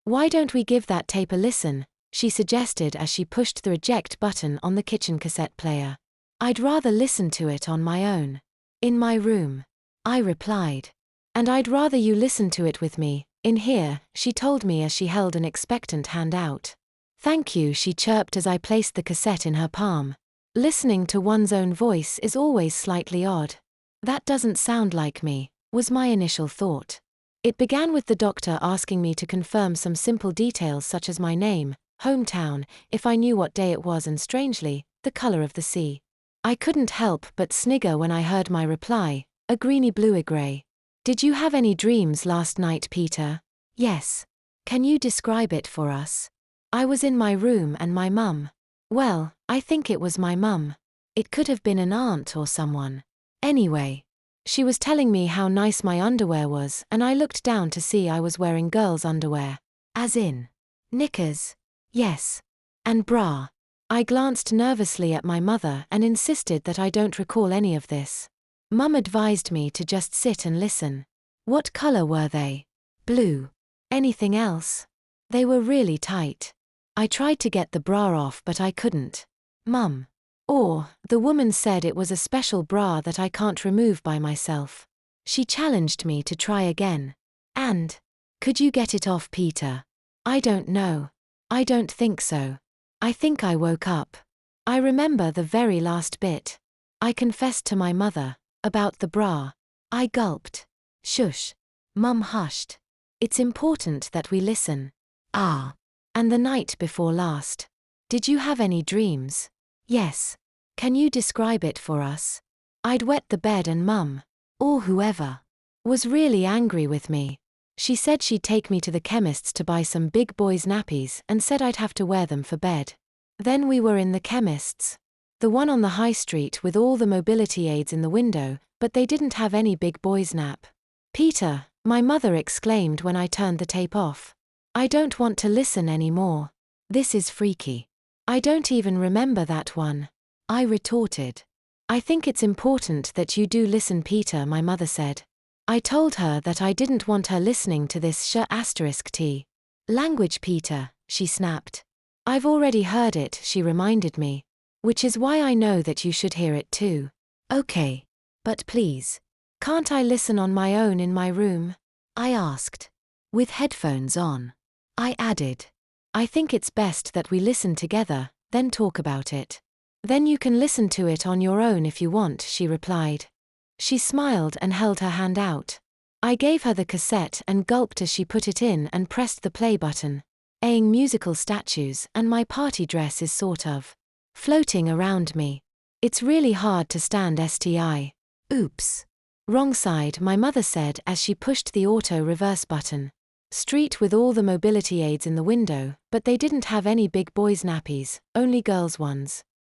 Why don't we give that tape a listen? She suggested as she pushed the reject button on the kitchen cassette player. I'd rather listen to it on my own. In my room, I replied. And I'd rather you listen to it with me, in here, she told me as she held an expectant hand out. Thank you, she chirped as I placed the cassette in her palm. Listening to one's own voice is always slightly odd. That doesn't sound like me, was my initial thought. It began with the doctor asking me to confirm some simple details such as my name, hometown, if I knew what day it was and strangely, the color of the sea. I couldn't help but snigger when I heard my reply, a greeny bluey gray. Did you have any dreams last night, Peter? Yes. Can you describe it for us? I was in my room and my mum. Well, I think it was my mum. It could have been an aunt or someone. Anyway, she was telling me how nice my underwear was and I looked down to see I was wearing girls' underwear. As in knickers. Yes. And bra. I glanced nervously at my mother and insisted that I don't recall any of this. Mum advised me to just sit and listen. What color were they? Blue. Anything else? They were really tight. I tried to get the bra off but I couldn't. Mum. Or, the woman said it was a special bra that I can't remove by myself. She challenged me to try again. And, could you get it off, Peter? I don't know. I don't think so. I think I woke up. I remember the very last bit. I confessed to my mother. About the bra. I gulped. Shush. Mum hushed. It's important that we listen. Ah. And the night before last. Did you have any dreams? Yes. Can you describe it for us? I'd wet the bed and Mum, or whoever, was really angry with me. She said she'd take me to the chemist's to buy some big boys' nappies and said I'd have to wear them for bed. Then we were in the chemist's. The one on the high street with all the mobility aids in the window, but they didn't have any big boys' nap. Peter, my mother exclaimed when I turned the tape off. I don't want to listen anymore. This is freaky. I don't even remember that one. I retorted. I think it's important that you do listen, Peter, my mother said. I told her that I didn't want her listening to this *T. Language, Peter, she snapped. I've already heard it, she reminded me. Which is why I know that you should hear it too. Okay. But please. Can't I listen on my own in my room? I asked. With headphones on. I added. I think it's best that we listen together, then talk about it. Then you can listen to it on your own if you want, she replied. She smiled and held her hand out. I gave her the cassette and gulped as she put it in and pressed the play button. Aying musical statues and my party dress is sort of floating around me. It's really hard to stand STI. Oops. Wrong side, my mother said as she pushed the auto reverse button. Street with all the mobility aids in the window, but they didn't have any big boys' nappies, only girls' ones.